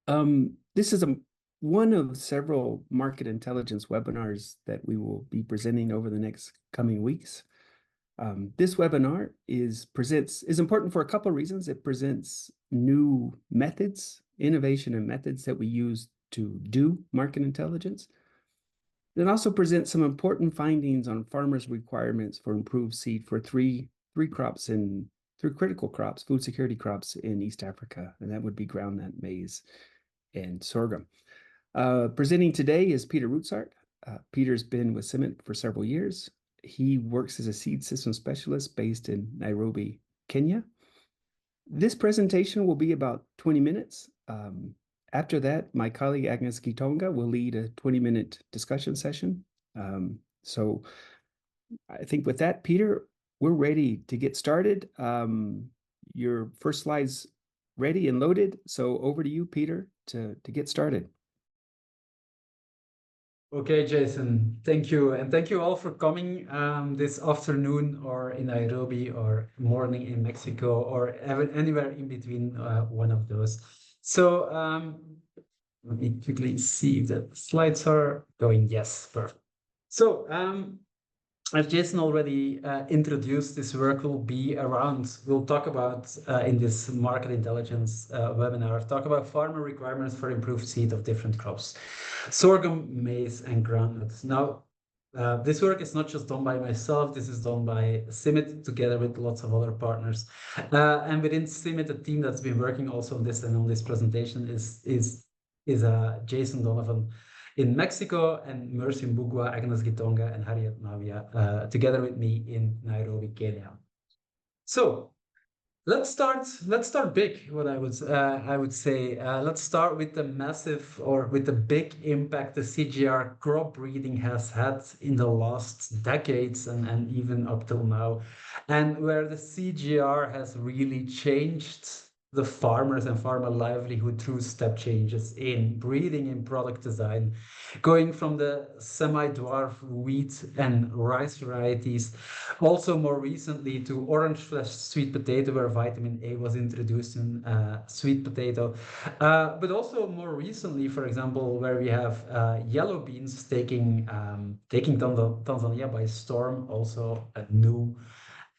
This is one of several market intelligence webinars that we will be presenting over the next coming weeks. This webinar is important for a couple of reasons. It presents new methods, innovation and methods that we use to do market intelligence. It also presents some important findings on farmers' requirements for improved seed for three critical crops, food security crops in East Africa, and that would be groundnut, maize, and sorghum. Presenting today is Pieter Rutsaert. Pieter's been with CIMMYT for several years. He works as a seed system specialist based in Nairobi, Kenya. This presentation will be about 20 minutes. After that, my colleague Agnes Gitonga will lead a 20-minute discussion session. So I think with that, Pieter, we're ready to get started. Your first slide's ready and loaded. So over to you, Pieter, to get started. Okay, Jason, thank you. And thank you all for coming this afternoon or in Nairobi or morning in Mexico or anywhere in between one of those. So let me quickly see if the slides are going. Yes, perfect. So as Jason already introduced, this work will be around, we'll talk about in this market intelligence webinar, talk about farmer requirements for improved seed of different crops, sorghum, maize, and groundnuts. Now, this work is not just done by myself, this is done by CIMMYT together with lots of other partners. And within CIMMYT, the team that's been working also on this and on this presentation is Jason Donovan in Mexico, and Mercy Mbugua, Agnes Gitonga, and Harriet Mavia together with me in Nairobi, Kenya. So let's start big. What I would say, let's start with the massive or with the big impact the CGIAR crop breeding has had in the last decades and even up till now, and where the CGIAR has really changed the farmers and farmer livelihood through step changes in breeding, in product design, going from the semi-dwarf wheat and rice varieties, also more recently to orange flesh sweet potato, where vitamin A was introduced in sweet potato, but also more recently, for example, where we have yellow beans taking Tanzania by storm, also a new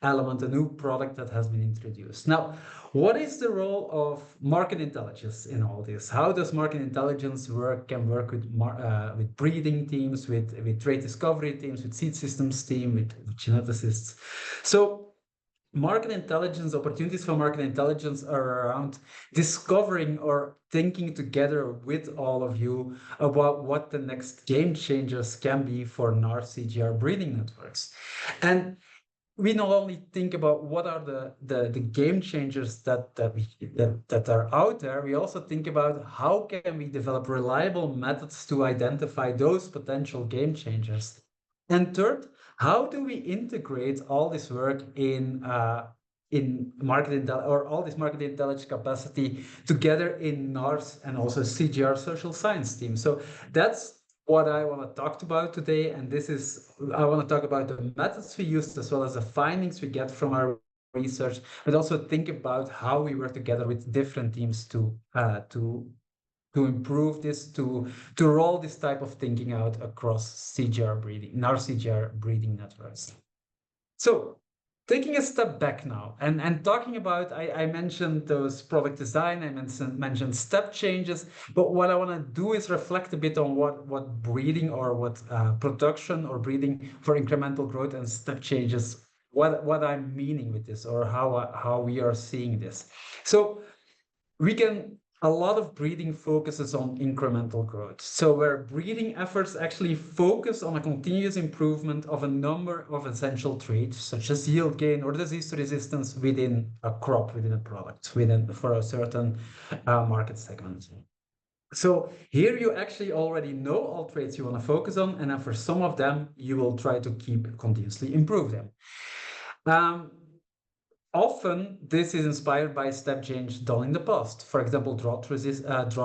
element, a new product that has been introduced. Now, what is the role of market intelligence in all this? How does market intelligence can work with breeding teams, with trait discovery teams, with seed systems team, with geneticists? So market intelligence, opportunities for market intelligence are around discovering or thinking together with all of you about what the next game changers can be for NAR CGIAR breeding networks. And we not only think about what are the game changers that are out there, we also think about how can we develop reliable methods to identify those potential game changers. And third, how do we integrate all this work in market intelligence, or all this market intelligence capacity together in NARS and also CGIAR social science team? So that's what I want to talk about today, and I want to talk about the methods we used as well as the findings we get from our research, but also think about how we work together with different teams to improve this, to roll this type of thinking out across CGIAR breeding, NAR CGIAR breeding networks. So taking a step back now and talking about, I mentioned those product design, I mentioned step changes, but what I want to do is reflect a bit on what breeding or what production or breeding for incremental growth and step changes, what I'm meaning with this, or how we are seeing this. So a lot of breeding focuses on incremental growth. So where breeding efforts actually focus on a continuous improvement of a number of essential traits, such as yield gain or disease resistance within a crop, within a product, for a certain market segment. So here you actually already know all traits you want to focus on, and then for some of them, you will try to continuously improve them. Often, this is inspired by step change done in the past. For example, drought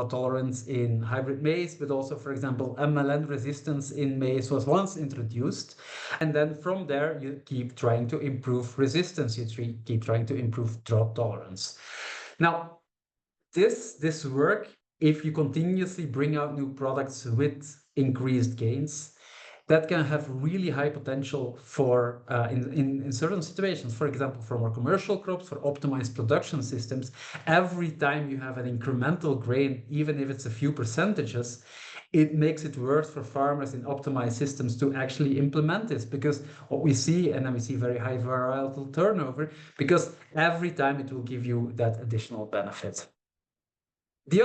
tolerance in hybrid maize, but also, for example, MLN resistance in maize was once introduced. And then from there, you keep trying to improve resistance. You keep trying to improve drought tolerance. Now, this work if you continuously bring out new products with increased gains, that can have really high potential for in certain situations. For example, for more commercial crops, for optimized production systems, every time you have an incremental grain, even if it's a few percentages, it makes it worth for farmers in optimized systems to actually implement this, because what we see, and then we see very high varietal turnover, because every time it will give you that additional benefit. The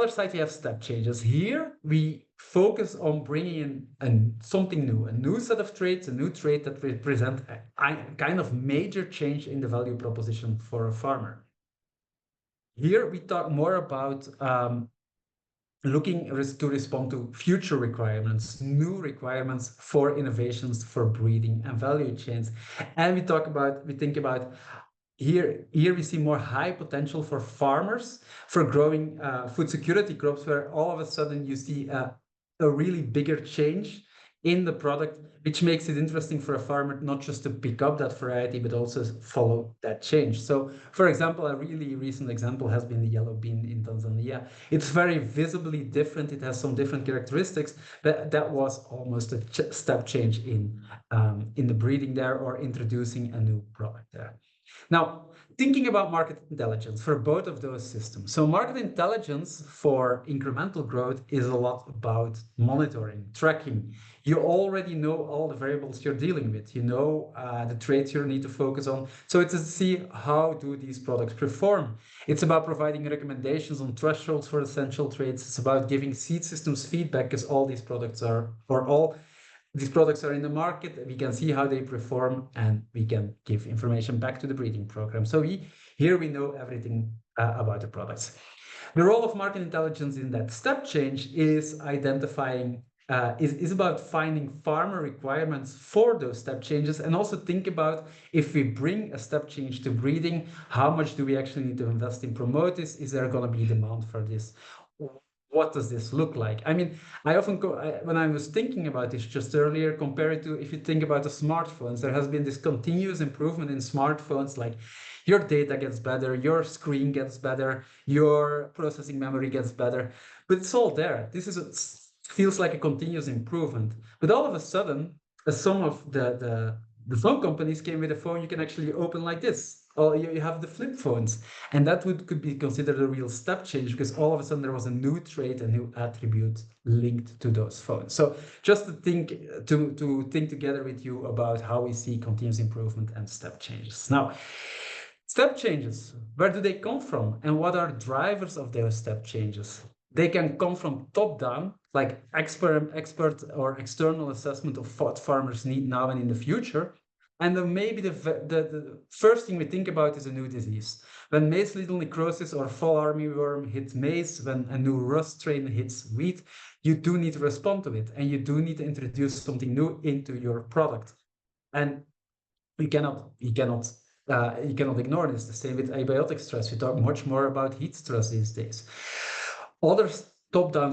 other side, we have step changes. Here we focus on bringing in something new, a new set of traits, a new trait that represent a kind of major change in the value proposition for a farmer. Here we talk more about looking to respond to future requirements, new requirements for innovations for breeding and value chains. And we think about here we see more high potential for farmers for growing food security crops, where all of a sudden you see a really bigger change in the product, which makes it interesting for a farmer not just to pick up that variety, but also follow that change. So, for example, a really recent example has been the yellow bean in Tanzania. It's very visibly different. It has some different characteristics, but that was almost a step change in the breeding there, or introducing a new product there. Now, thinking about market intelligence for both of those systems. So market intelligence for incremental growth is a lot about monitoring, tracking. You already know all the variables you're dealing with. You know the traits you need to focus on. So it's to see how do these products perform. It's about providing recommendations on thresholds for essential traits. It's about giving seed systems feedback, because all these products are, or all these products are in the market. We can see how they perform, and we can give information back to the breeding program. So here we know everything about the products. The role of market intelligence in that step change is identifying, is about finding farmer requirements for those step changes, and also think about, if we bring a step change to breeding, how much do we actually need to invest in promote this? Is there going to be demand for this? What does this look like? I mean, I often when I was thinking about this just earlier, compare it to, if you think about the smartphones, there has been this continuous improvement in smartphones, like your data gets better, your screen gets better, your processing memory gets better, but it's all there. Feels like a continuous improvement. But all of a sudden, some of the phone companies came with a phone you can actually open like this. Or you have the flip phones, and that could be considered a real step change, because all of a sudden there was a new trait, a new attribute linked to those phones. So just to think together with you about how we see continuous improvement and step changes. Now, step changes, where do they come from, and what are drivers of those step changes? They can come from top down, like expert or external assessment of what farmers need now and in the future. And then maybe the first thing we think about is a new disease. When maize needle necrosis or fall armyworm hits maize, when a new rust strain hits wheat, you do need to respond to it, and you do need to introduce something new into your product. And you cannot ignore this. The same with abiotic stress. We talk much more about heat stress these days. Other top-down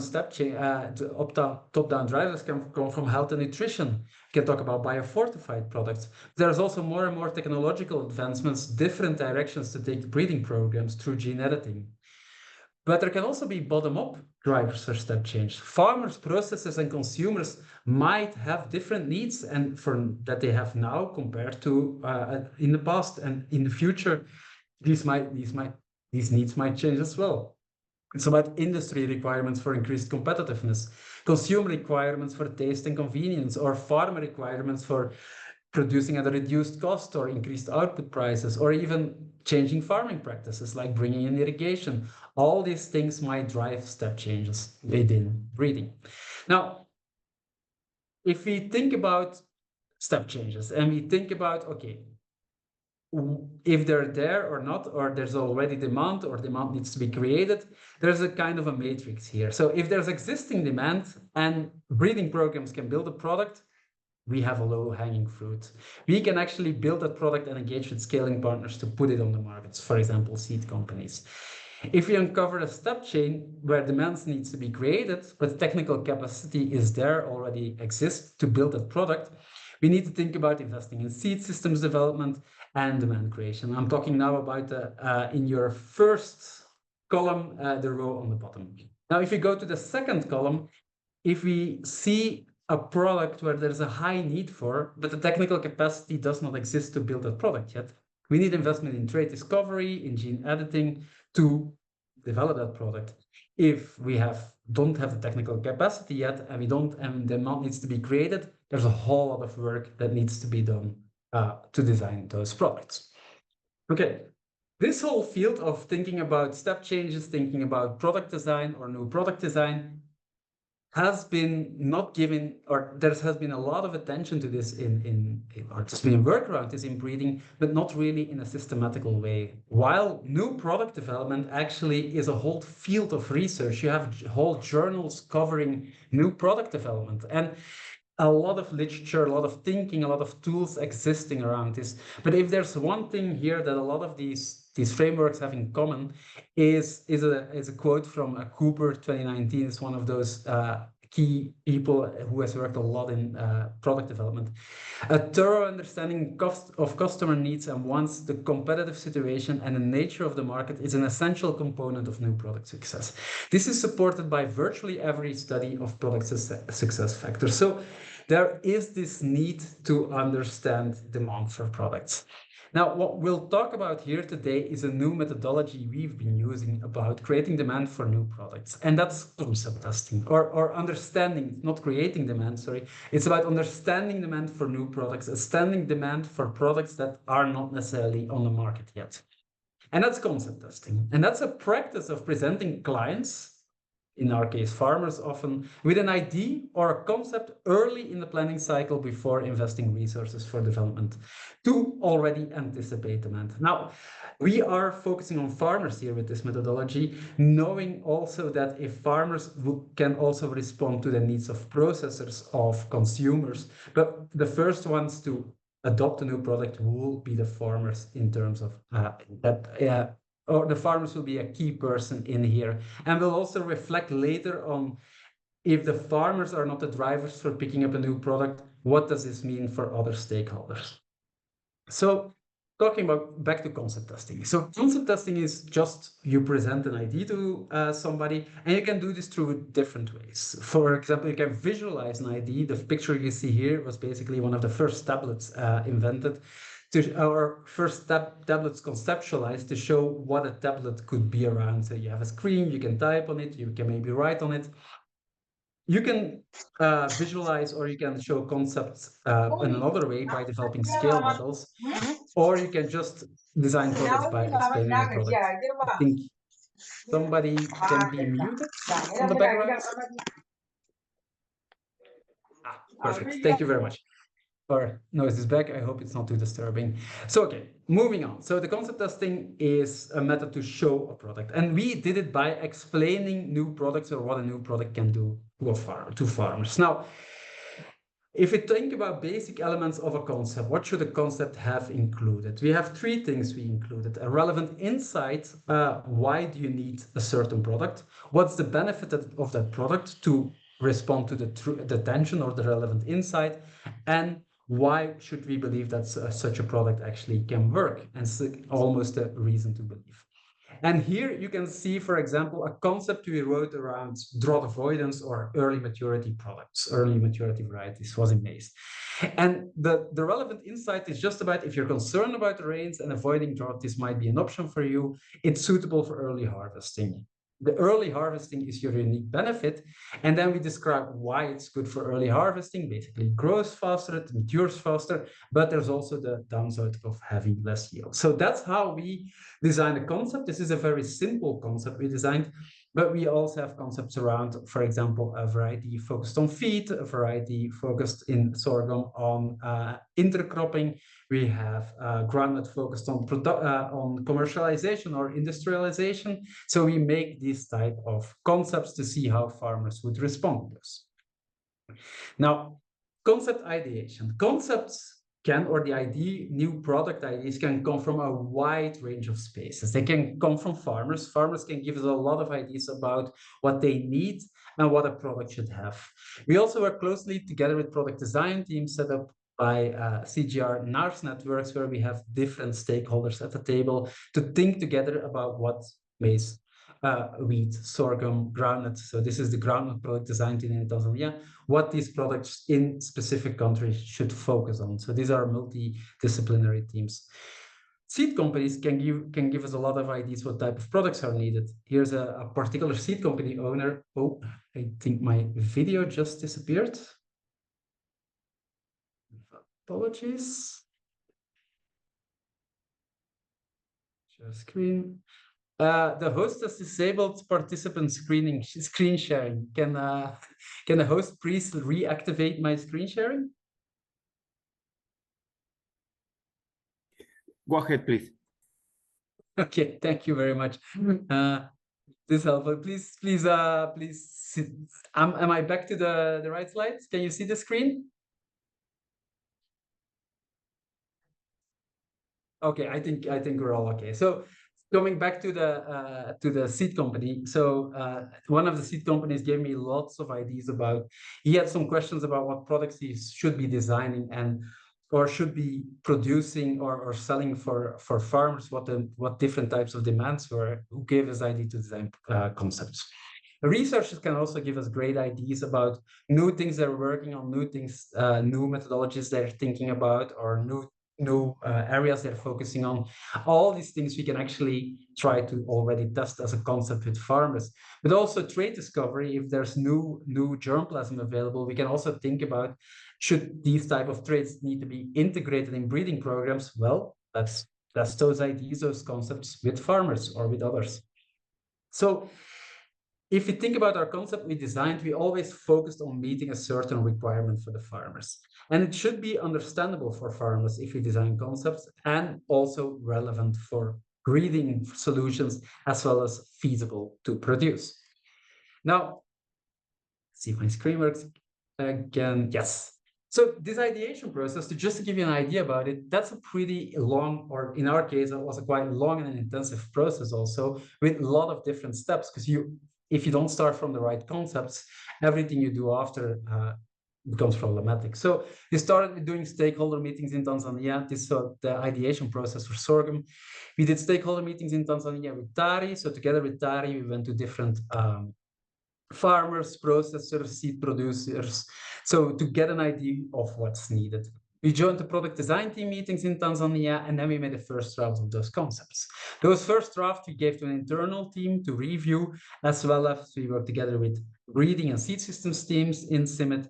top-down drivers can come from health and nutrition. We can talk about biofortified products. There's also more and more technological advancements, different directions to take breeding programs through gene editing. But there can also be bottom-up drivers for step change. Farmers, processors, and consumers might have different needs and that they have now compared to in the past, and in the future, these needs might change as well. It's about industry requirements for increased competitiveness, consumer requirements for taste and convenience, or farmer requirements for producing at a reduced cost or increased output prices, or even changing farming practices like bringing in irrigation. All these things might drive step changes within breeding. Now, if we think about step changes and we think about, okay, if they're there or not, or there's already demand, or demand needs to be created, there's a kind of a matrix here. So if there's existing demand and breeding programs can build a product, we have a low-hanging fruit. We can actually build that product and engage with scaling partners to put it on the markets, for example, seed companies. If we uncover a step chain where demand needs to be created, but technical capacity is there, already exists to build that product, we need to think about investing in seed systems development and demand creation. I'm talking now about in your first column, the row on the bottom. Now, if you go to the second column, if we see a product where there's a high need for, but the technical capacity does not exist to build that product yet, we need investment in trait discovery, in gene editing to develop that product. If we don't have the technical capacity yet, and the demand needs to be created, there's a whole lot of work that needs to be done to design those products. Okay, this whole field of thinking about step changes, thinking about product design or new product design has been not given, or there has been a lot of attention to this or there's been work around this in breeding, but not really in a systematical way. While new product development actually is a whole field of research, you have whole journals covering new product development and a lot of literature, a lot of thinking, a lot of tools existing around this. But if there's one thing here that a lot of these frameworks have in common is a quote from Cooper 2019. Is one of those key people who has worked a lot in product development. A thorough understanding of customer needs and wants, the competitive situation and the nature of the market is an essential component of new product success. This is supported by virtually every study of product success factors. So there is this need to understand demand for products. Now, what we'll talk about here today is a new methodology we've been using about creating demand for new products. And that's concept testing or understanding, not creating demand, sorry. It's about understanding demand for new products, understanding demand for products that are not necessarily on the market yet. And that's concept testing. And that's a practice of presenting clients, in our case, farmers often, with an idea or a concept early in the planning cycle before investing resources for development to already anticipate demand. Now, we are focusing on farmers here with this methodology, knowing also that if farmers can also respond to the needs of processors, of consumers, but the first ones to adopt a new product will be the farmers in terms of or the farmers will be a key person in here. And we'll also reflect later on if the farmers are not the drivers for picking up a new product, what does this mean for other stakeholders? So talking about back to concept testing. So concept testing is just you present an idea to somebody, and you can do this through different ways. For example, you can visualize an idea. The picture you see here was basically one of the first tablets invented. Our first tablets conceptualized to show what a tablet could be around. So you have a screen, you can type on it, you can maybe write on it. You can visualize or you can show concepts in another way by developing scale models, or you can just design products by explaining the product. I think somebody can be muted on the background. Perfect. Thank you very much. Or noise is back. I hope it's not too disturbing. So, okay, moving on. So the concept testing is a method to show a product. And we did it by explaining new products or what a new product can do to farmers. Now, if we think about basic elements of a concept, what should a concept have included? We have three things we included. A relevant insight. Why do you need a certain product? What's the benefit of that product to respond to the tension or the relevant insight? And why should we believe that such a product actually can work? And it's almost a reason to believe. And here you can see, for example, a concept we wrote around drought avoidance or early maturity products, early maturity varieties was in maize. And the relevant insight is just about if you're concerned about the rains and avoiding drought, this might be an option for you. It's suitable for early harvesting. The early harvesting is your unique benefit. And then we describe why it's good for early harvesting. Basically, it grows faster, it matures faster, but there's also the downside of having less yield. So that's how we design the concept. This is a very simple concept we designed, but we also have concepts around, for example, a variety focused on feed, a variety focused in sorghum on intercropping. We have groundnut focused on commercialization or industrialization. So we make these type of concepts to see how farmers would respond to this. Now, concept ideation. Concepts can, or the idea, new product ideas can come from a wide range of spaces. They can come from farmers. Farmers can give us a lot of ideas about what they need and what a product should have. We also work closely together with product design teams set up by CGIAR NARS networks, where we have different stakeholders at the table to think together about what maize wheat, sorghum, groundnut. So this is the groundnut product design team in Tanzania, what these products in specific countries should focus on. So these are multidisciplinary teams. Seed companies can give us a lot of ideas what type of products are needed. Here's a particular seed company owner. Oh, I think my video just disappeared. Apologies. Share screen. The host has disabled participant screen sharing. Can the host please reactivate my screen sharing? Go ahead, please. Okay, thank you very much. This helpful. Please. Am I back to the right slides? Can you see the screen? Okay, I think we're all okay. So coming back to the seed company. So one of the seed companies gave me lots of ideas about. He had some questions about what products he should be designing and or should be producing or selling for farmers. What different types of demands were. Who gave us idea to design concepts. Researchers can also give us great ideas about new things they're working on, new things, new methodologies they're thinking about, or new areas they're focusing on. All these things we can actually try to already test as a concept with farmers. But also trait discovery, if there's new germplasm available, we can also think about, should these type of traits need to be integrated in breeding programs? Well, that's those ideas, those concepts with farmers or with others. So if you think about our concept we designed, we always focused on meeting a certain requirement for the farmers. And it should be understandable for farmers if we design concepts, and also relevant for breeding solutions, as well as feasible to produce. Now, see if my screen works again. Yes. So this ideation process, just to give you an idea about it, that's a pretty long, or in our case, it was a quite long and intensive process also, with a lot of different steps, because if you don't start from the right concepts, everything you do after becomes problematic. So we started with doing stakeholder meetings in Tanzania. This is the ideation process for sorghum. We did stakeholder meetings in Tanzania with TARI. So together with TARI, we went to different farmers, processors, seed producers, so to get an idea of what's needed. We joined the product design team meetings in Tanzania, and then we made the first draft of those concepts. Those first drafts we gave to an internal team to review, as well as we worked together with breeding and seed systems teams in CIMMYT.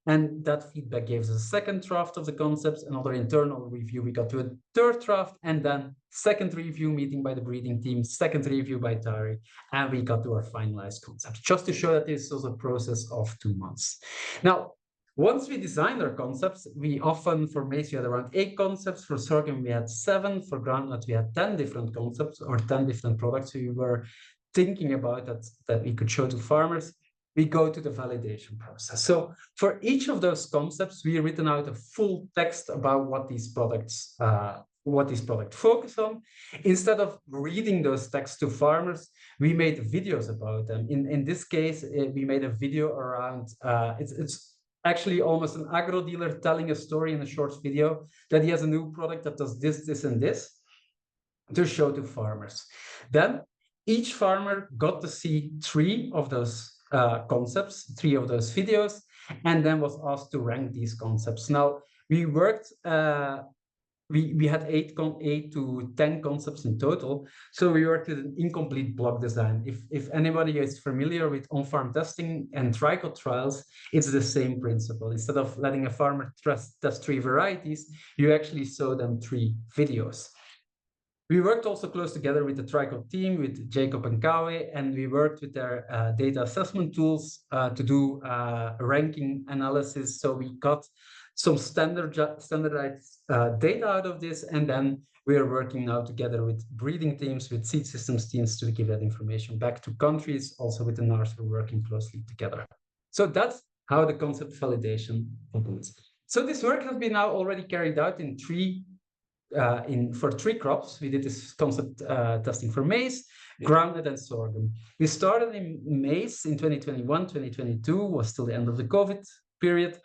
And that feedback gave us a second draft of the concepts, another internal review. We got to a third draft, and then second review meeting by the breeding team, second review by TARI, and we got to our finalized concept, just to show that this was a process of 2 months. Now, once we designed our concepts, we often, for maize, we had around 8 concepts. For sorghum, we had 7. For groundnut, we had 10 different concepts or 10 different products we were thinking about that we could show to farmers. We go to the validation process. So for each of those concepts, we written out a full text about what these products focus on. Instead of reading those texts to farmers, we made videos about them. In this case, we made a video around, it's actually almost an agro dealer telling a story in a short video that he has a new product that does this, this, and this to show to farmers. Then each farmer got to see 3 of those concepts, 3 of those videos, and then was asked to rank these concepts. Now, we worked, we had 8 to 10 concepts in total, so we worked with an incomplete block design. If anybody is familiar with on-farm testing and tricot trials, it's the same principle. Instead of letting a farmer test 3 varieties, you actually show them 3 videos. We worked also close together with the tricot team, with Jacob and Kawe, and we worked with their data assessment tools to do ranking analysis. So we got some standardized data out of this, and then we are working now together with breeding teams, with seed systems teams to give that information back to countries. Also with the NARS, we're working closely together. So that's how the concept validation happens. So this work has been now already carried out in 3 for 3 crops. We did this concept testing for maize, groundnut, and sorghum. We started in maize in 2021, 2022 was still the end of the COVID period.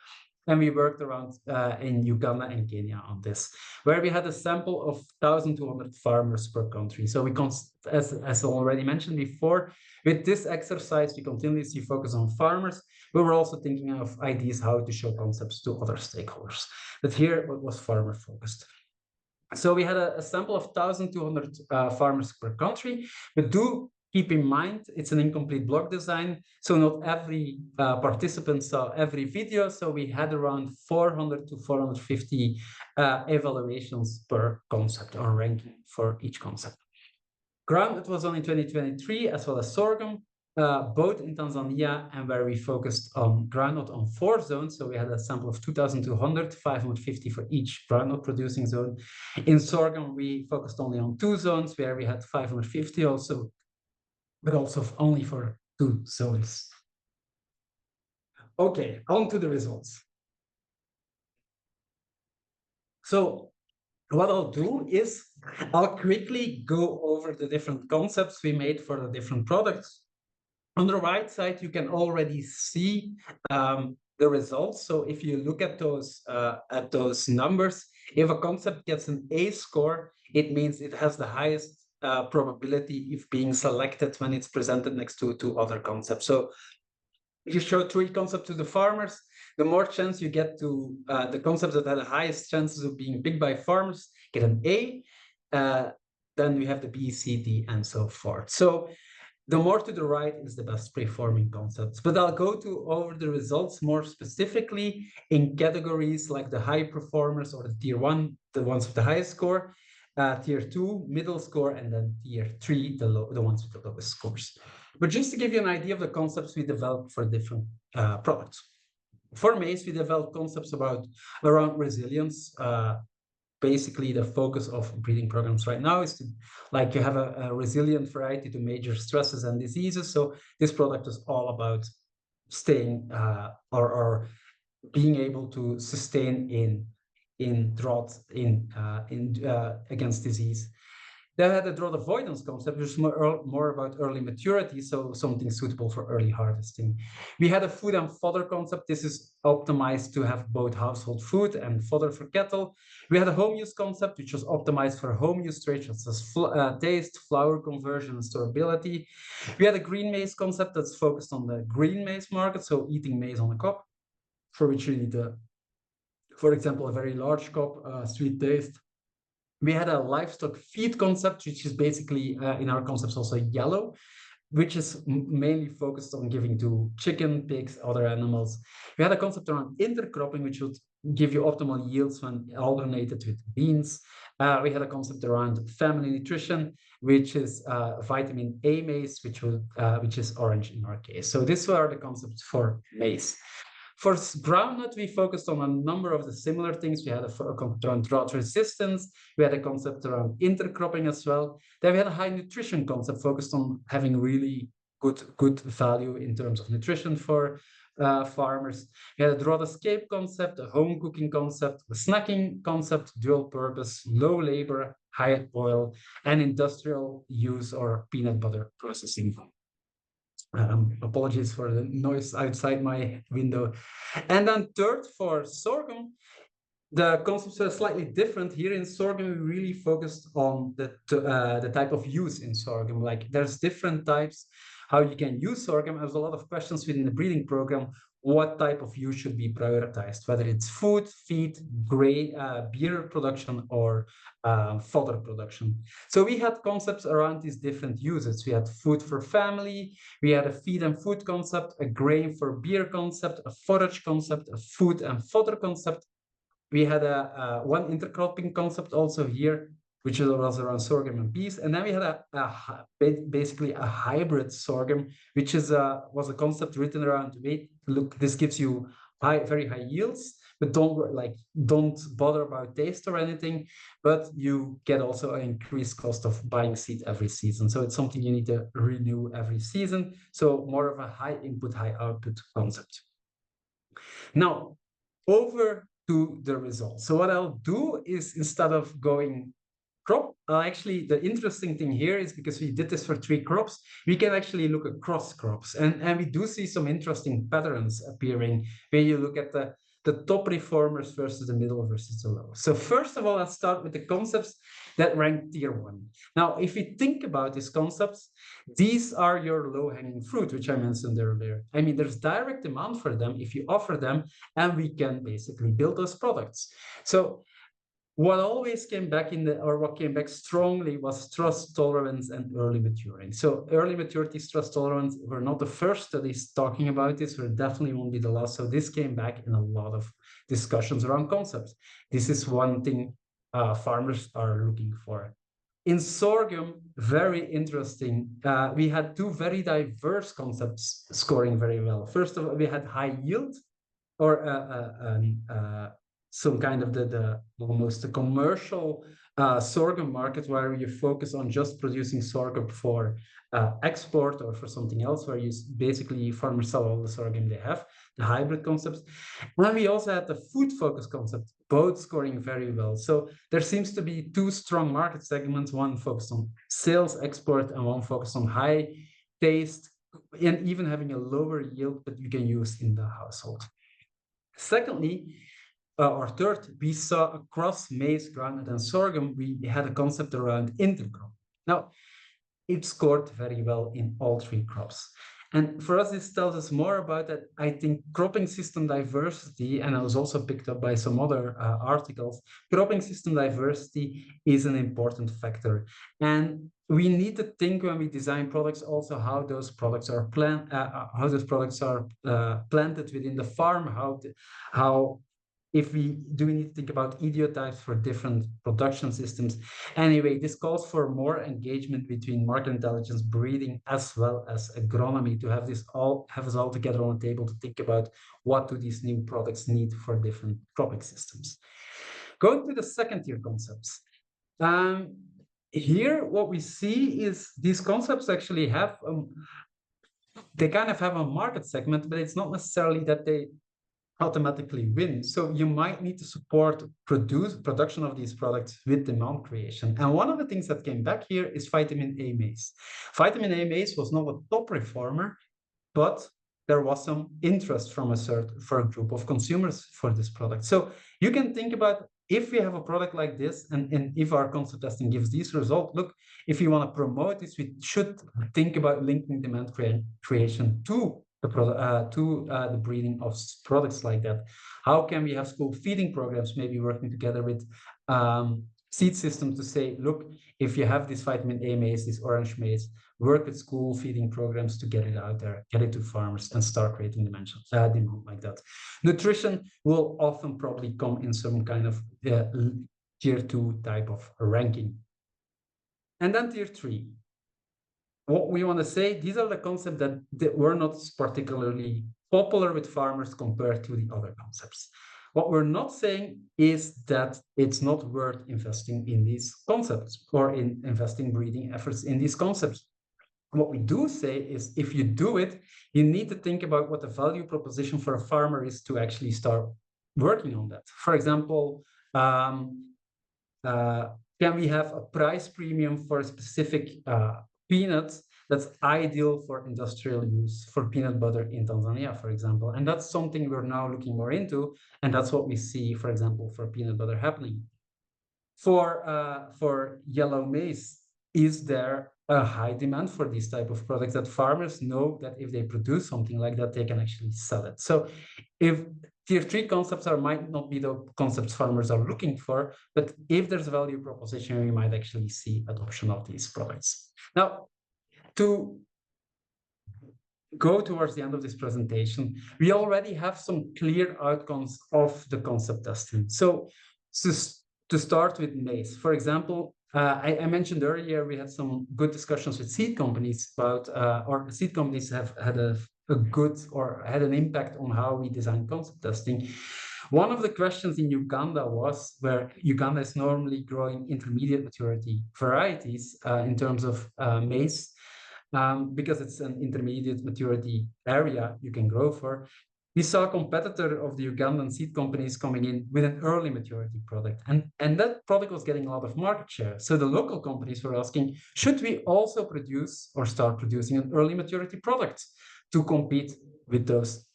And we worked around in Uganda and Kenya on this, where we had a sample of 1,200 farmers per country. So we, as already mentioned before, with this exercise, we continuously focus on farmers. We were also thinking of ideas how to show concepts to other stakeholders. But here it was farmer focused. So we had a sample of 1,200 farmers per country, but do keep in mind, it's an incomplete block design, so not every participant saw every video, so we had around 400 to 450 evaluations per concept or ranking for each concept. Groundnut was on in 2023, as well as sorghum, both in Tanzania, and where we focused on groundnut on 4 zones. So we had a sample of 2,200, 550 for each groundnut producing zone. In sorghum, we focused only on 2 zones, where we had 550 also, but also only for 2 zones. Okay, on to the results. So what I'll do is I'll quickly go over the different concepts we made for the different products. On the right side, you can already see the results. So if you look at those numbers, if a concept gets an A score, it means it has the highest probability of being selected when it's presented next to other concepts. So if you show 3 concepts to the farmers, the more chance you get to the concepts that have the highest chances of being picked by farmers get an A. Then we have the B, C, D, and so forth. So the more to the right is the best performing concepts. But I'll go over the results more specifically in categories like the high performers or the tier 1, the ones with the highest score, tier 2, middle score, and then tier 3, the ones with the lowest scores. But just to give you an idea of the concepts we developed for different products. For maize, we developed concepts around resilience. Basically, the focus of breeding programs right now is to, like, you have a resilient variety to major stresses and diseases. So this product is all about staying or being able to sustain in drought against disease. They had a drought avoidance concept, which is more about early maturity, so something suitable for early harvesting. We had a food and fodder concept. This is optimized to have both household food and fodder for cattle. We had a home use concept, which was optimized for home use traits such as taste, flour conversion, and storability. We had a green maize concept that's focused on the green maize market, so eating maize on the cob, for which you need, for example, a very large cob, sweet taste. We had a livestock feed concept, which is basically, in our concepts, also yellow, which is mainly focused on giving to chicken, pigs, other animals. We had a concept around intercropping, which would give you optimal yields when alternated with beans. We had a concept around family nutrition, which is vitamin A maize, which is orange in our case. So these were the concepts for maize. For groundnut, we focused on a number of the similar things. We had a concept around drought resistance. We had a concept around intercropping as well. Then we had a high nutrition concept focused on having really good value in terms of nutrition for farmers. We had a drought escape concept, a home cooking concept, a snacking concept, dual purpose, low labor, high oil, and industrial use or peanut butter processing. Apologies for the noise outside my window. And then third, for sorghum, the concepts are slightly different. Here in sorghum, we really focused on the type of use in sorghum. Like, there's different types, how you can use sorghum. There's a lot of questions within the breeding program. What type of use should be prioritized, whether it's food, feed, beer production, or fodder production. So we had concepts around these different uses. We had food for family, we had a feed and food concept, a grain for beer concept, a forage concept, a food and fodder concept. We had one intercropping concept also here, which was around sorghum and peas. And then we had basically a hybrid sorghum, which was a concept written around, wait, look, this gives you very high yields, but don't bother about taste or anything, but you get also an increased cost of buying seed every season. So it's something you need to renew every season. So more of a high input, high output concept. Now, over to the results. So what I'll do is, instead of going crop, actually, the interesting thing here is, because we did this for 3 crops, we can actually look across crops, and we do see some interesting patterns appearing when you look at the top reformers versus the middle versus the low. So first of all, let's start with the concepts that rank tier 1. Now, if you think about these concepts, these are your low-hanging fruit, which I mentioned earlier. I mean, there's direct demand for them if you offer them, and we can basically build those products. So what always came back what came back strongly was trust, tolerance, and early maturing. So early maturity, trust, tolerance were not the first studies talking about this. We definitely won't be the last. So this came back in a lot of discussions around concepts. This is one thing farmers are looking for. In sorghum, very interesting. We had two very diverse concepts scoring very well. First of all, we had high yield, or some kind of the almost the commercial sorghum market, where you focus on just producing sorghum for export or for something else, where you basically farmers sell all the sorghum they have, the hybrid concepts. And then we also had the food focus concept, both scoring very well. So there seems to be two strong market segments, one focused on sales, export, and one focused on high taste, and even having a lower yield that you can use in the household. Secondly, or third, we saw across maize, groundnut, and sorghum, we had a concept around intercropping. Now, it scored very well in all three crops. And for us, this tells us more about that. I think cropping system diversity, and I was also picked up by some other articles, cropping system diversity is an important factor. And we need to think when we design products also how those products are planted within the farm, how if we need to think about idiotypes for different production systems. Anyway, this calls for more engagement between market intelligence, breeding, as well as agronomy, to have us all together on the table to think about what do these new products need for different cropping systems. Going to the second tier concepts. Here, what we see is these concepts actually have, they kind of have a market segment, but it's not necessarily that they automatically win. So you might need to support production of these products with demand creation. And one of the things that came back here is vitamin A maize. Vitamin A maize was not a top reformer, but there was some interest from for a group of consumers for this product. So you can think about, if we have a product like this, and if our concept testing gives these results, look, if you want to promote this, we should think about linking demand creation to the breeding of products like that. How can we have school feeding programs, maybe working together with seed systems to say, look, if you have this vitamin A maize, this orange maize, work with school feeding programs to get it out there, get it to farmers, and start creating demand like that. Nutrition will often probably come in some kind of tier 2 type of ranking. And then tier 3. What we want to say, these are the concepts that were not particularly popular with farmers compared to the other concepts. What we're not saying is that it's not worth investing in these concepts or in investing breeding efforts in these concepts. What we do say is, if you do it, you need to think about what the value proposition for a farmer is to actually start working on that. For example, can we have a price premium for a specific peanuts that's ideal for industrial use, for peanut butter in Tanzania, for example? And that's something we're now looking more into, and that's what we see, for example, for peanut butter happening. For yellow maize, is there a high demand for these type of products that farmers know that if they produce something like that, they can actually sell it? So if tier 3 concepts might not be the concepts farmers are looking for, but if there's a value proposition, we might actually see adoption of these products. Now, to go towards the end of this presentation, we already have some clear outcomes of the concept testing. So to start with maize, for example, I mentioned earlier, we had some good discussions with seed companies about, or seed companies have had had an impact on how we design concept testing. One of the questions in Uganda was, where Uganda is normally growing intermediate maturity varieties in terms of maize, because it's an intermediate maturity area you can grow for. We saw a competitor of the Ugandan seed companies coming in with an early maturity product, and that product was getting a lot of market share. So the local companies were asking, should we also produce or start producing an early maturity product to compete with those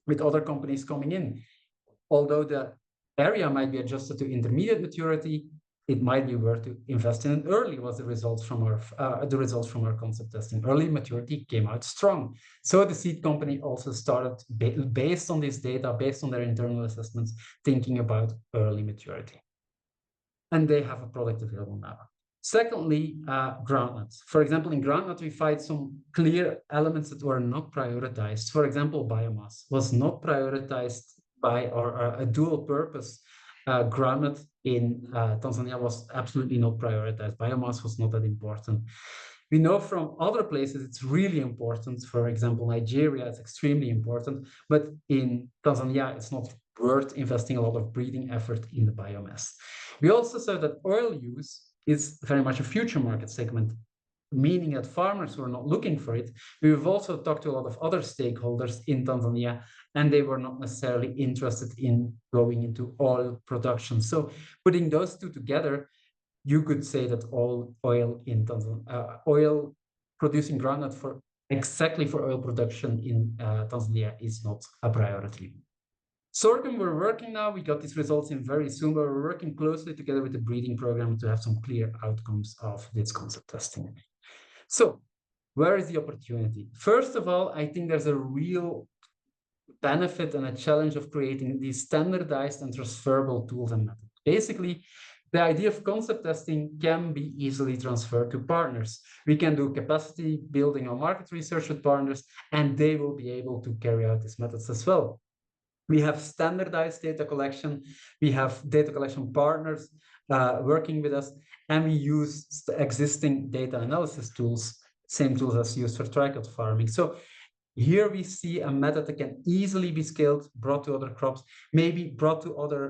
with other companies coming in? although the area might be adjusted to intermediate maturity, it might be worth to invest in it early. Was the results from our concept testing. Early maturity came out strong. So the seed company also started, based on this data, based on their internal assessments, thinking about early maturity. And they have a product available now. Secondly, groundnuts. For example, in groundnut, we find some clear elements that were not prioritized. For example, biomass was not prioritized by, or a dual purpose groundnut in Tanzania was absolutely not prioritized. Biomass was not that important. We know from other places it's really important. For example, Nigeria is extremely important, but in Tanzania, it's not worth investing a lot of breeding effort in the biomass. We also saw that oil use is very much a future market segment, meaning that farmers were not looking for it. We've also talked to a lot of other stakeholders in Tanzania, and they were not necessarily interested in going into oil production. So putting those two together, you could say that all oil in Tanzania, oil producing groundnut for oil production in Tanzania is not a priority. Sorghum, we're working now. We got these results in very soon, but we're working closely together with the breeding program to have some clear outcomes of this concept testing. So where is the opportunity? First of all, I think there's a real benefit and a challenge of creating these standardized and transferable tools and methods. Basically, the idea of concept testing can be easily transferred to partners. We can do capacity building or market research with partners, and they will be able to carry out these methods as well. We have standardized data collection. We have data collection partners working with us, and we use the existing data analysis tools, same tools as used for tricot farming. So here we see a method that can easily be scaled, brought to other crops, maybe brought to other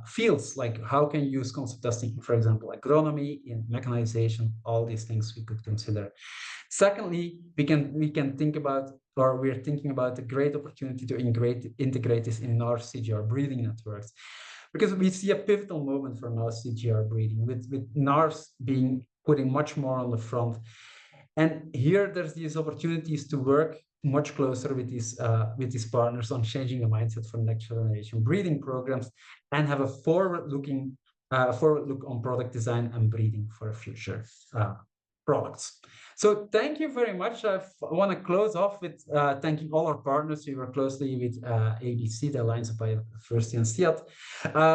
fields, like how can you use concept testing, for example, agronomy, in mechanization, all these things we could consider. Secondly, we can think about, or we're thinking about a great opportunity to integrate this in our CGIAR breeding networks, because we see a pivotal moment for now CGIAR breeding, with NARS putting much more on the front. And here there's these opportunities to work much closer with these partners on changing the mindset for next generation breeding programs, and have a forward look on product design and breeding for future products. So thank you very much. I want to close off with thanking all our partners. We work closely with ABC, the Alliance of Biodiversity and CIAT,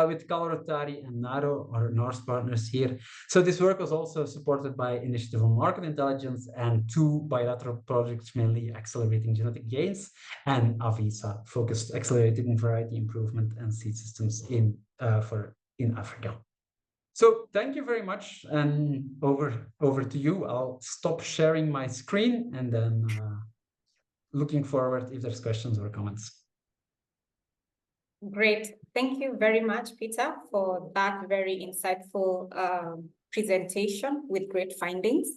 with Rutsaert and NARO, our NARS partners here. So this work was also supported by Initiative on Market Intelligence and 2 bilateral projects, mainly accelerating genetic gains, and AVISA, focused accelerating variety improvement and seed systems in Africa. So thank you very much, and over to you. I'll stop sharing my screen, and then looking forward if there's questions or comments. Great. Thank you very much, Pieter, for that very insightful presentation with great findings.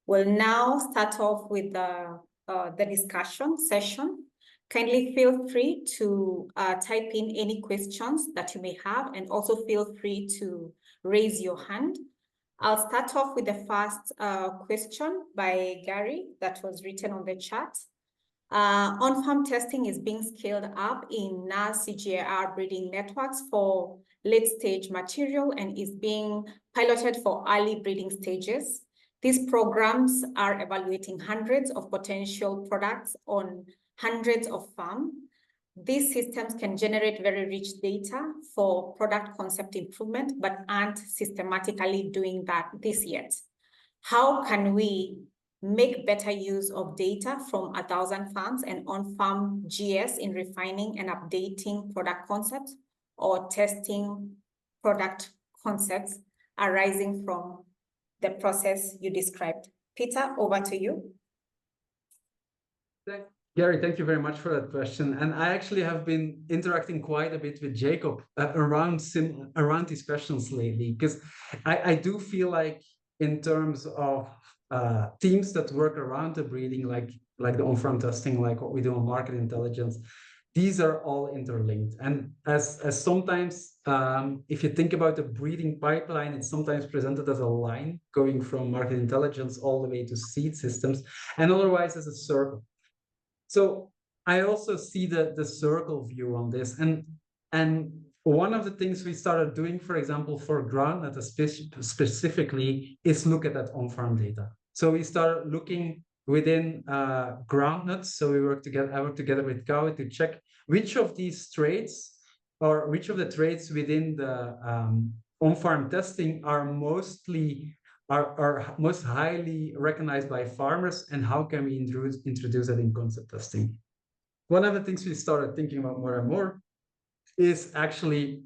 We'll now start off with the discussion session. Kindly feel free to type in any questions that you may have, and also feel free to raise your hand. I'll start off with the first question by Gary that was written on the chat. On-farm testing is being scaled up in NAS CGIAR breeding networks for late-stage material and is being piloted for early breeding stages. These programs are evaluating hundreds of potential products on hundreds of farms. These systems can generate very rich data for product concept improvement, but aren't systematically doing this yet. How can we make better use of data from 1,000 farms and on-farm GS in refining and updating product concepts or testing product concepts arising from the process you described? Pieter, over to you. Gary, thank you very much for that question. And I actually have been interacting quite a bit with Jacob around these questions lately, because I do feel like in terms of teams that work around the breeding, like the on-farm testing, like what we do on market intelligence, these are all interlinked. And as sometimes, if you think about the breeding pipeline, it's sometimes presented as a line going from market intelligence all the way to seed systems, and otherwise as a circle. So I also see the circle view on this. And And one of the things we started doing, for example, for groundnut specifically, is look at that on-farm data. So we started looking within groundnuts. So I work together with Kau to check which of these traits or which of the traits within the on-farm testing are most highly recognized by farmers, and how can we introduce that in concept testing. One of the things we started thinking about more and more is actually,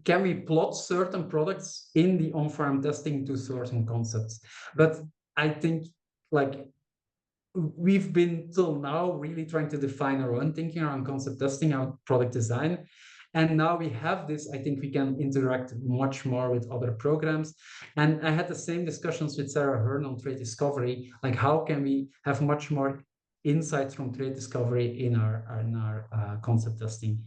can we plot certain products in the on-farm testing to certain concepts? But I think, like, we've been till now really trying to define our own thinking around concept testing, our product design. And now we have this, I think we can interact much more with other programs. And I had the same discussions with Sarah Hearn on trait discovery, like how can we have much more insights from trait discovery in our concept testing.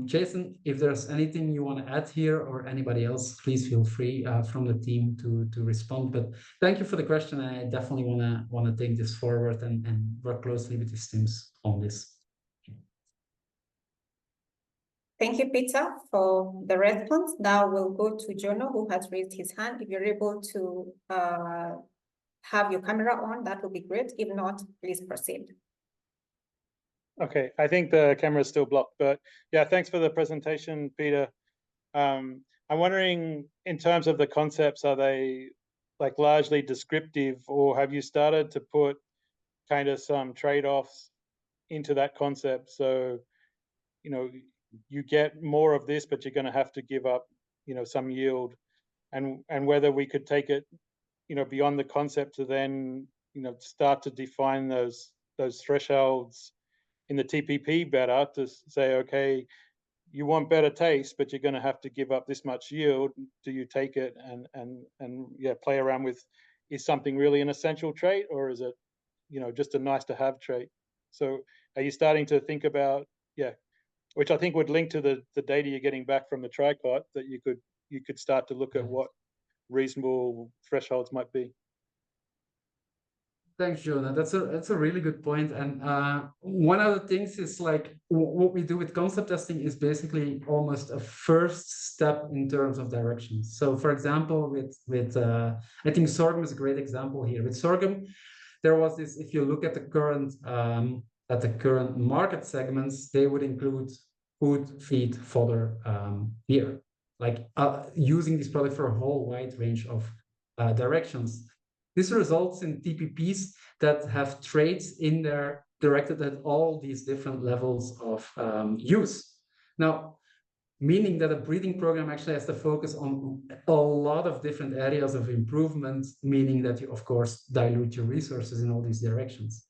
Jason, if there's anything you want to add here, or anybody else, please feel free from the team to respond. But thank you for the question. I definitely want to take this forward and work closely with these teams on this. Thank you, Pieter, for the response. Now we'll go to Jono, who has raised his hand. If you're able to have your camera on, that would be great. If not, please proceed. Okay, I think the camera is still blocked, but yeah, thanks for the presentation, Pieter. I'm wondering, in terms of the concepts, are they like largely descriptive, or have you started to put kind of some trade-offs into that concept? So, you know, you get more of this, but you're going to have to give up, you know, some yield, and whether we could take it, you know, beyond the concept to then, you know, start to define those thresholds in the TPP better, to say, okay, you want better taste, but you're going to have to give up this much yield. Do you take it and yeah, play around with, is something really an essential trait, or is it, you know, just a nice to have trait? So are you starting to think about, yeah, which I think would link to the data you're getting back from the tricot, that you could start to look at what reasonable thresholds might be. Thanks, Jonah. That's a really good point. And one of the things is, like, what we do with concept testing is basically almost a first step in terms of directions. So, for example, with I think sorghum is a great example here. With sorghum, there was this. If you look at the current market segments, they would include food, feed, fodder here, like using this product for a whole wide range of directions. This results in TPPs that have traits in there directed at all these different levels of use. Now, meaning that a breeding program actually has to focus on a lot of different areas of improvement, meaning that you, of course, dilute your resources in all these directions.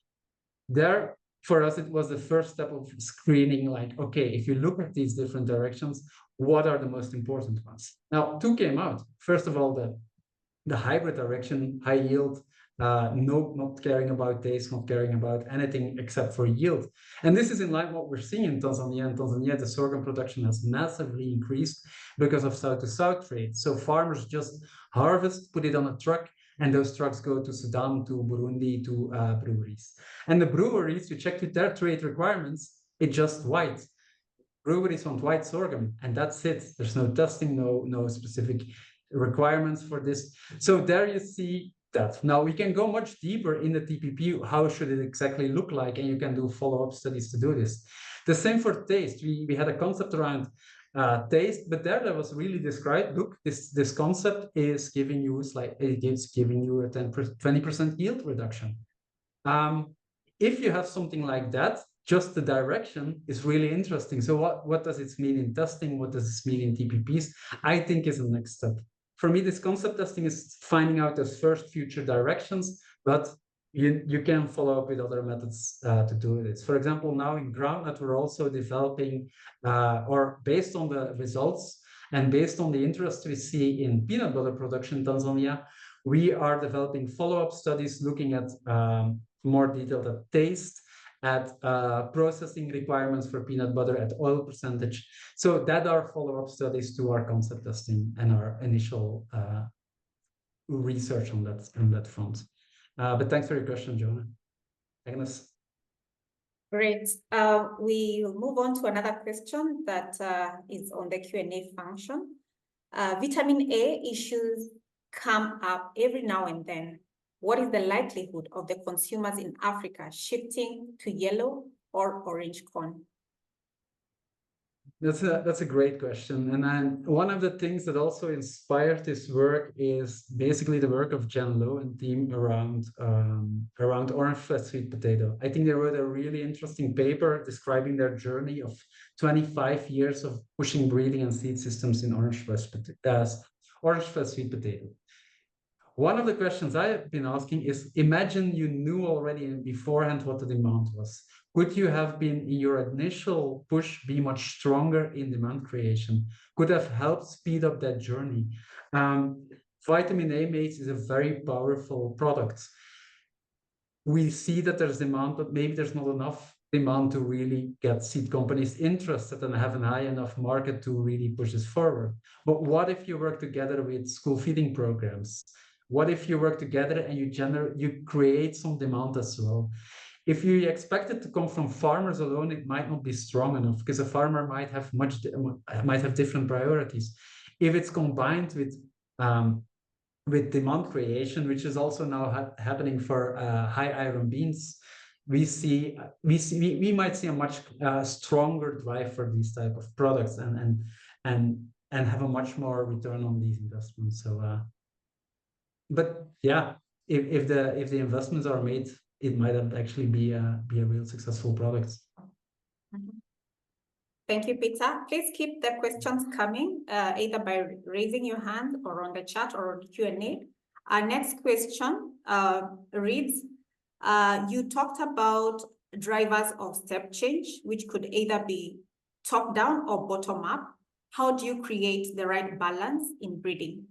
There, for us, it was the first step of screening, like, okay, if you look at these different directions, what are the most important ones? Now, two came out. First of all, the hybrid direction, high yield, not caring about taste, not caring about anything except for yield. And this is in line with what we're seeing in Tanzania. In Tanzania, the sorghum production has massively increased because of south-to-south trade. So farmers just harvest, put it on a truck, and those trucks go to Sudan, to Burundi, to breweries. And the breweries, we checked with their trade requirements, it's just white. Breweries want white sorghum, and that's it. There's no testing, no specific requirements for this. So there you see that. Now we can go much deeper in the TPP. How should it exactly look like? And you can do follow-up studies to do this. The same for taste. We had a concept around taste, but there was really described, look, this concept is giving you giving you a 20% yield reduction. If you have something like that, just the direction is really interesting. So what does it mean in testing? What does this mean in TPPs? I think is the next step. For me, this concept testing is finding out those first future directions, but you can follow up with other methods to do this. For example, now in groundnut, we're also developing, or based on the results and based on the interest we see in peanut butter production in Tanzania, we are developing follow-up studies looking at more detailed at taste, at processing requirements for peanut butter, at oil percentage. So that are follow-up studies to our concept testing and our initial research on that front. But thanks for your question, Jonah. Agnes? Great. We'll move on to another question that is on the Q&A function. Vitamin A issues come up every now and then. What is the likelihood of the consumers in Africa shifting to yellow or orange corn? That's a great question. And then one of the things that also inspired this work is basically the work of Jen Lowe and team around orange flesh sweet potato. I think they wrote a really interesting paper describing their journey of 25 years of pushing breeding and seed systems in orange flesh sweet potato. One of the questions I have been asking is, imagine you knew already beforehand what the demand was. Could you have been, in your initial push, be much stronger in demand creation? Could have helped speed up that journey. Vitamin A maize is a very powerful product. We see that there's demand, but maybe there's not enough demand to really get seed companies interested and have an high enough market to really push this forward. But what if you work together with school feeding programs? What if you work together and you create some demand as well? If you expect it to come from farmers alone, it might not be strong enough because a farmer might have different priorities. If it's combined with demand creation, which is also now happening for high iron beans, we might see a much stronger drive for these type of products and have a much more return on these investments. So, but yeah, if the investments are made, it might actually be a real successful product. Thank you, Pieter. Please keep the questions coming, either by raising your hand or on the chat or on Q&A. Our next question reads, you talked about drivers of step change, which could either be top-down or bottom-up. How do you create the right balance in breeding?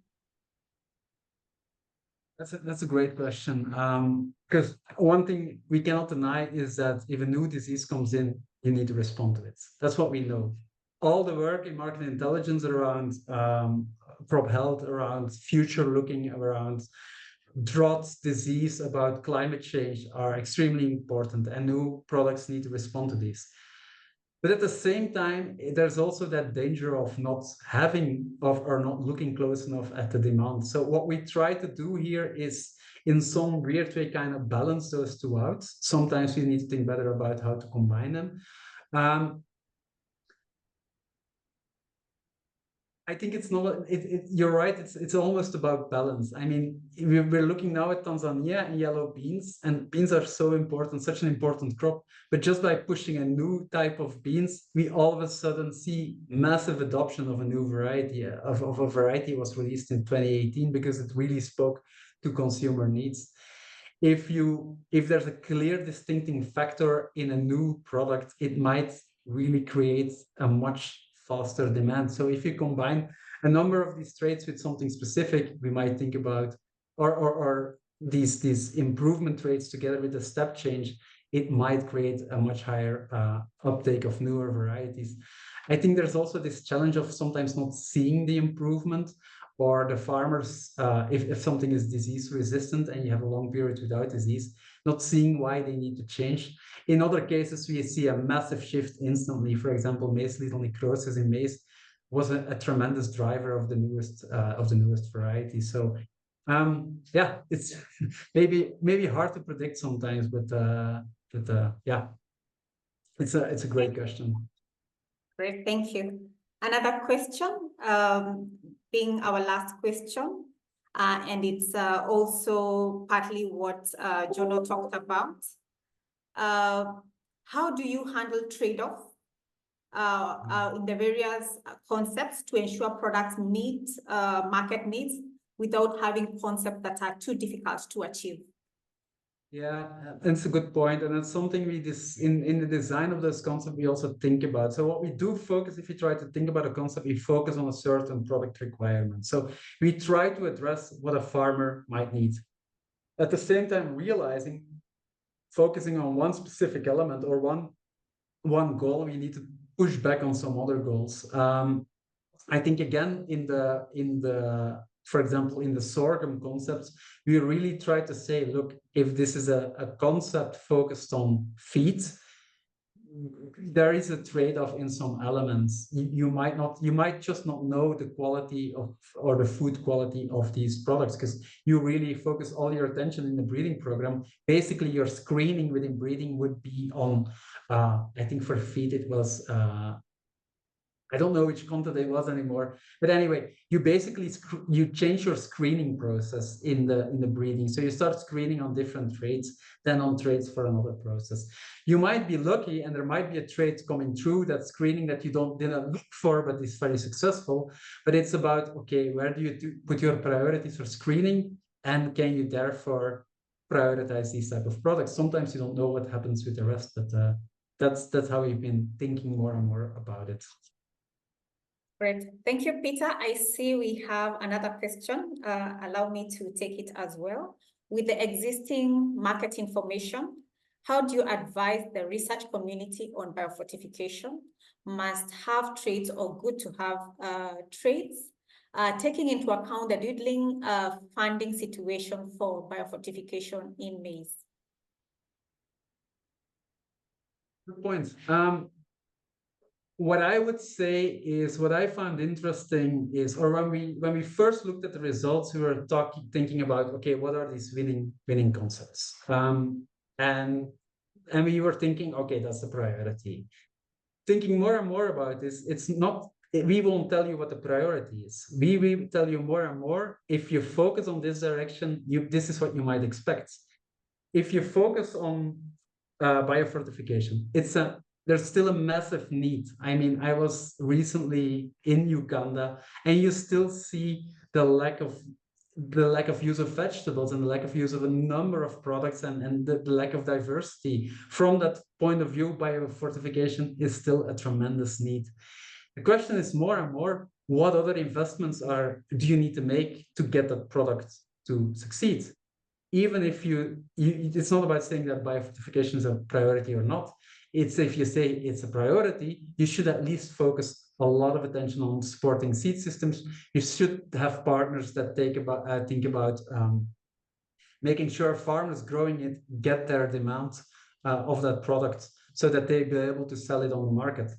That's a great question. Because one thing we cannot deny is that if a new disease comes in, you need to respond to it. That's what we know. All the work in market intelligence around crop health, around future looking, around drought, disease, about climate change are extremely important, and new products need to respond to these. But at the same time, there's also that danger of not looking close enough at the demand. So what we try to do here is, in some weird way, kind of balance those two out. Sometimes we need to think better about how to combine them. I think it's not, you're right, it's almost about balance. I mean, we're looking now at Tanzania and yellow beans, and beans are so important, such an important crop. But just by pushing a new type of beans, we all of a sudden see massive adoption of a new variety, of a variety was released in 2018 because it really spoke to consumer needs. If there's a clear distincting factor in a new product, it might really create a much faster demand. So if you combine a number of these traits with something specific, we might think about, or these improvement traits together with a step change, it might create a much higher uptake of newer varieties. I think there's also this challenge of sometimes not seeing the improvement, or the farmers, if something is disease resistant and you have a long period without disease, not seeing why they need to change. In other cases, we see a massive shift instantly. For example, maize lethal necrosis in maize was a tremendous driver of the newest variety. So yeah, it's maybe hard to predict sometimes, but yeah, it's a great question. Great, thank you. Another question, being our last question, and it's also partly what Jono talked about. How do you handle trade-off in the various concepts to ensure products meet market needs without having concepts that are too difficult to achieve? Yeah, that's a good point. And that's something we in the design of this concept, we also think about. So what we do focus, if you try to think about a concept, we focus on a certain product requirement. So we try to address what a farmer might need. At the same time, focusing on one specific element or one goal, we need to push back on some other goals. I think again, for example, in the sorghum concepts, we really try to say, look, if this is a concept focused on feed, there is a trade-off in some elements. You might just not know the quality of or the food quality of these products because you really focus all your attention in the breeding program. Basically, your screening within breeding would be on, I think for feed it was, I don't know which content it was anymore, but anyway, you basically you change your screening process in the breeding. So you start screening on different traits, then on traits for another process. You might be lucky, and there might be a trait coming through that screening that you didn't look for, but is very successful. But it's about, okay, where do you put your priorities for screening, and can you therefore prioritize these type of products? Sometimes you don't know what happens with the rest, but that's how we've been thinking more and more about it. Great. Thank you, Pieter. I see we have another question. Allow me to take it as well. With the existing market information, how do you advise the research community on biofortification? Must have traits or good to have traits, taking into account the dwindling funding situation for biofortification in maize? Good point. What I would say is what I found interesting is, or when we first looked at the results, we were thinking about, okay, what are these winning concepts? And we were thinking, okay, that's the priority. Thinking more and more about this, it's not, we won't tell you what the priority is. We will tell you more and more, if you focus on this direction, this is what you might expect. If you focus on biofortification, there's still a massive need. I mean, I was recently in Uganda, and you still see the lack of use of vegetables and the lack of use of a number of products and the lack of diversity. From that point of view, biofortification is still a tremendous need. The question is more and more, what other investments do you need to make to get that product to succeed? Even if it's not about saying that biofortification is a priority or not. It's if you say it's a priority, you should at least focus a lot of attention on supporting seed systems. You should have partners that think about making sure farmers growing it get their demand of that product so that they be able to sell it on the market.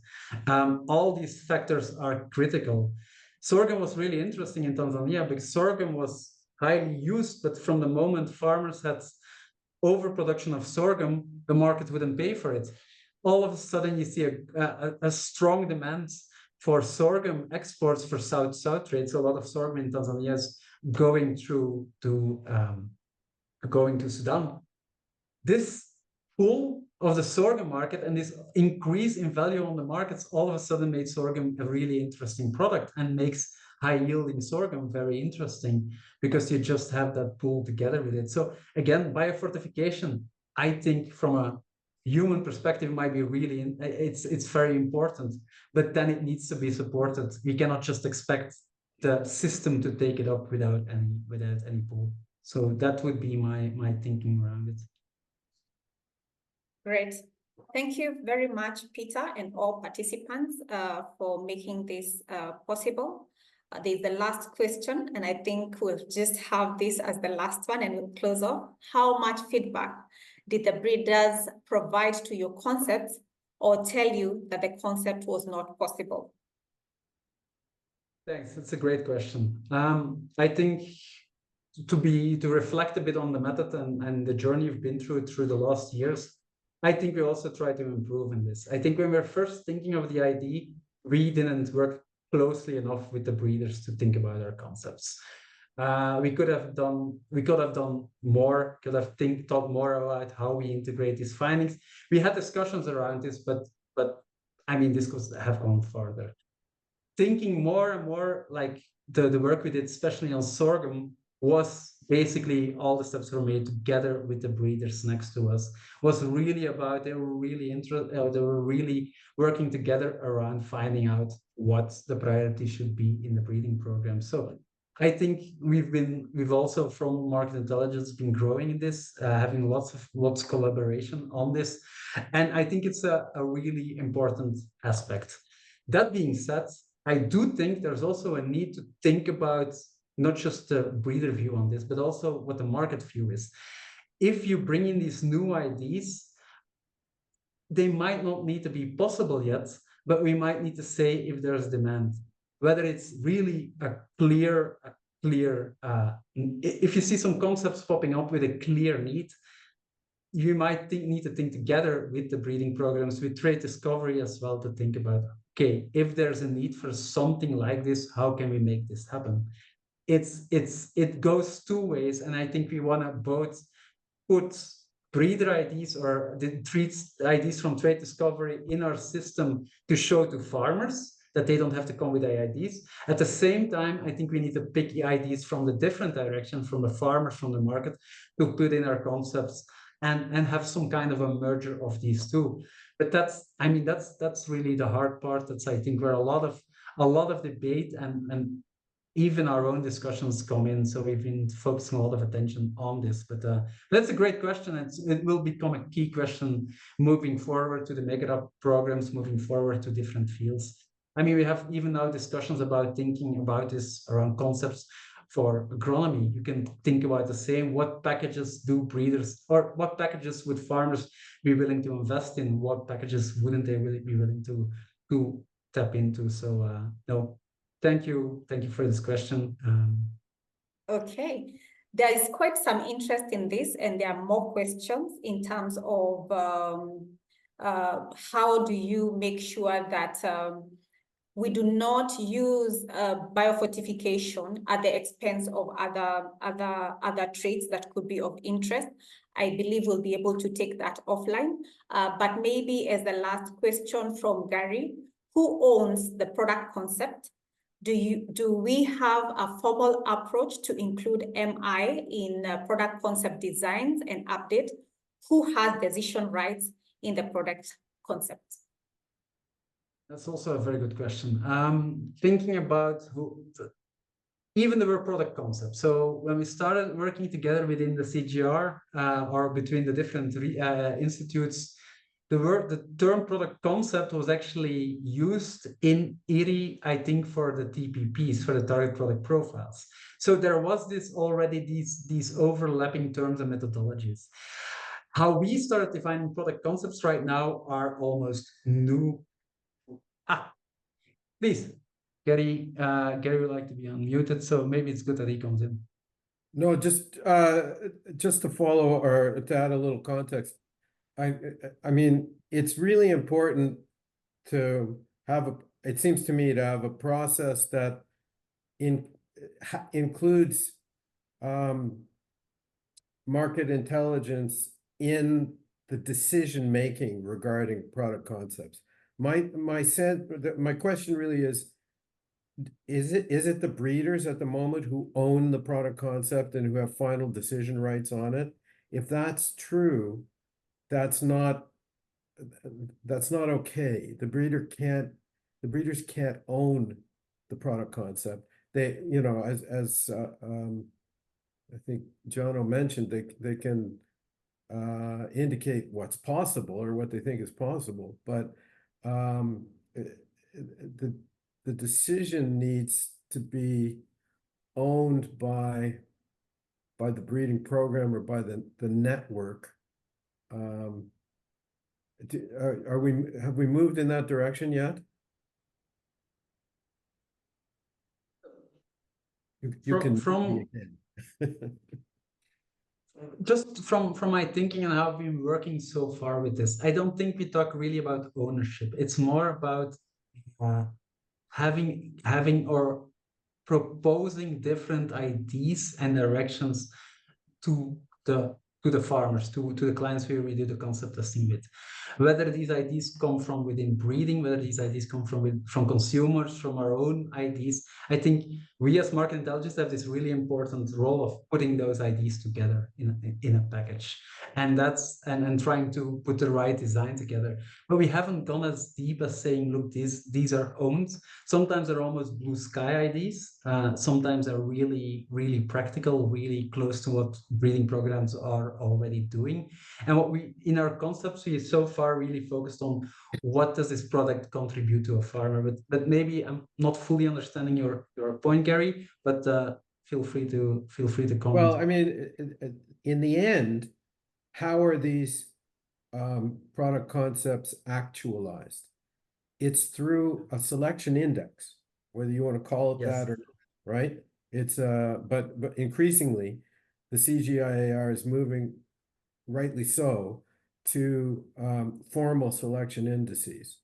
All these factors are critical. Sorghum was really interesting in Tanzania because sorghum was highly used, but from the moment farmers had overproduction of sorghum, the market wouldn't pay for it. All of a sudden, you see a strong demand for sorghum exports for South-South trade. So a lot of sorghum in Tanzania is going to Sudan. This pull of the sorghum market and this increase in value on the markets all of a sudden made sorghum a really interesting product and makes high-yielding sorghum very interesting because you just have that pull together with it. So again, biofortification, I think from a human perspective might be really, it's very important, but then it needs to be supported. We cannot just expect the system to take it up without any pull. So that would be my thinking around it. Great. Thank you very much, Pieter, and all participants for making this possible. There's the last question, and I think we'll just have this as the last one and we'll close off. How much feedback did the breeders provide to your concepts or tell you that the concept was not possible? Thanks, that's a great question. I think to reflect a bit on the method and the journey you've been through the last years, I think we also try to improve in this. I think when we were first thinking of the idea, we didn't work closely enough with the breeders to think about our concepts. We could have done more, thought more about how we integrate these findings. We had discussions around this, but I mean, this could have gone further. Thinking more and more like the work we did, especially on sorghum, was basically all the steps were made together with the breeders next to us. Was really about they were really working together around finding out what the priority should be in the breeding program. So I think we've also from market intelligence been growing in this, having lots of collaboration on this, and I think it's a really important aspect. That being said, I do think there's also a need to think about not just the breeder view on this, but also what the market view is. If you bring in these new ideas, they might not need to be possible yet, but we might need to say if there's demand, whether it's really a clear, if you see some concepts popping up with a clear need, you might need to think together with the breeding programs, with trade discovery as well, to think about, okay, if there's a need for something like this, how can we make this happen? It goes two ways, and I think we want to both put breeder IDs or the IDs from trade discovery in our system to show to farmers that they don't have to come with IDs. At the same time, I think we need to pick the IDs from the different direction, from the farmers, from the market, to put in our concepts and have some kind of a merger of these two. But that's really the hard part. That's, I think, where a lot of debate and even our own discussions come in. So we've been focusing a lot of attention on this, but that's a great question. It will become a key question moving forward to the MegaUp programs, moving forward to different fields. I mean, we have even now discussions about thinking about this around concepts for agronomy. You can think about the same, what packages do breeders, or what packages would farmers be willing to invest in? What packages wouldn't they really be willing to tap into? So no. Thank you for this question. Okay, there is quite some interest in this, and there are more questions in terms of how do you make sure that we do not use biofortification at the expense of other traits that could be of interest. I believe we'll be able to take that offline. But maybe as the last question from Gary, who owns the product concept? Do we have a formal approach to include MI in product concept designs and update? Who has decision rights in the product concept? That's also a very good question. Thinking about even the word product concept. So when we started working together within the CGIAR or between the different institutes, the term product concept was actually used in IRI, I think, for the TPPs, for the target product profiles. So there was these overlapping terms and methodologies. How we started defining product concepts right now are almost new. Please, Gary would like to be unmuted, so maybe it's good that he comes in. No, just to follow or to add a little context. I mean, it's really important to have it seems to me to have a process that includes market intelligence in the decision making regarding product concepts. My question really is it the breeders at the moment who own the product concept and who have final decision rights on it? If that's true, that's not okay. The breeders can't own the product concept. They, you know, as I think Jono mentioned, they can indicate what's possible or what they think is possible, but the decision needs to be owned by the breeding program or by the network. Have we moved in that direction yet? Just from my thinking and how I've been working so far with this, I don't think we talk really about ownership. It's more about having or proposing different ideas and directions to the farmers, to the clients where we do the concept testing with. Whether these ideas come from within breeding, whether these ideas come from consumers, from our own ideas, I think we as market intelligence have this really important role of putting those ideas together in a package, and trying to put the right design together. But we haven't gone as deep as saying, look, these are owned. Sometimes they're almost blue sky ideas. Sometimes they're really, really practical, really close to what breeding programs are already doing. And what we, in our concepts, we so far really focused on what does this product contribute to a farmer. But maybe I'm not fully understanding your point, Gary, but feel free to comment. Well, I mean, in the end, how are these product concepts actualized? It's through a selection index, whether you want to call it Yes. that or, right? It's but increasingly the CGIAR is moving, rightly so, to formal selection indices.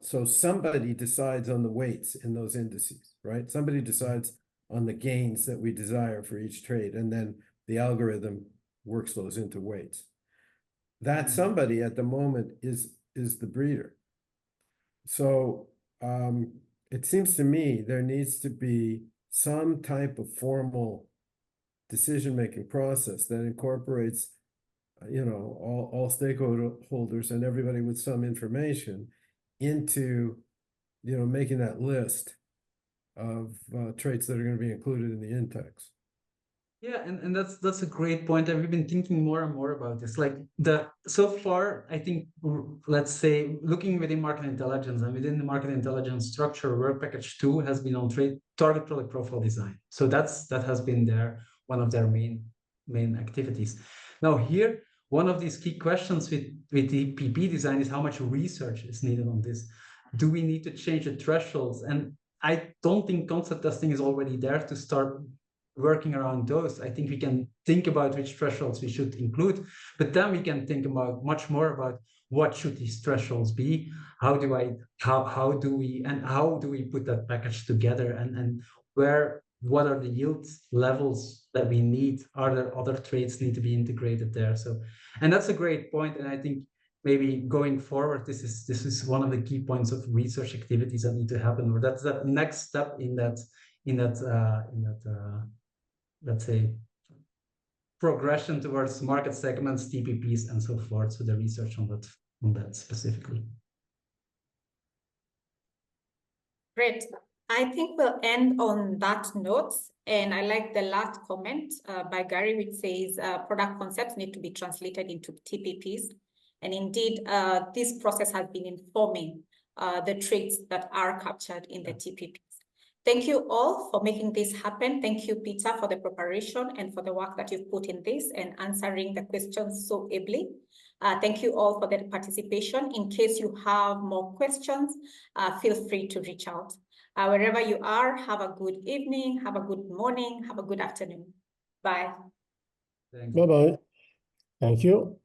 So somebody decides on the weights in those indices, right? Somebody decides on the gains that we desire for each trade, and then the algorithm works those into weights. That somebody at the moment is the breeder. So it seems to me there needs to be some type of formal decision-making process that incorporates, all stakeholders and everybody with some information into, making that list of traits that are going to be included in the index. Yeah, and that's a great point, and we've been thinking more and more about this. Like so far, I think, let's say, looking within market intelligence and within the market intelligence structure, work package 2 has been on target product profile design. So that has been one of their main activities. Now here, one of these key questions with the PP design is how much research is needed on this. Do we need to change the thresholds? And I don't think concept testing is already there to start working around those. I think we can think about which thresholds we should include, but then we can think about much more about what should these thresholds be, how do we put that package together, and what are the yield levels that we need? Are there other traits need to be integrated there? So, and that's a great point, and I think maybe going forward, this is one of the key points of research activities that need to happen, or that's that next step in that let's say, progression towards market segments, TPPs, and so forth. So the research on that specifically. Great. I think we'll end on that note. And I like the last comment by Gary, which says product concepts need to be translated into TPPs. And indeed, this process has been informing the traits that are captured in the TPPs. Thank you all for making this happen. Thank you, Pieter, for the preparation and for the work that you've put in this and answering the questions so ably. Thank you all for the participation. In case you have more questions, feel free to reach out. Wherever you are, have a good evening, have a good morning, have a good afternoon. Bye. Thanks. Bye-bye. Thank you.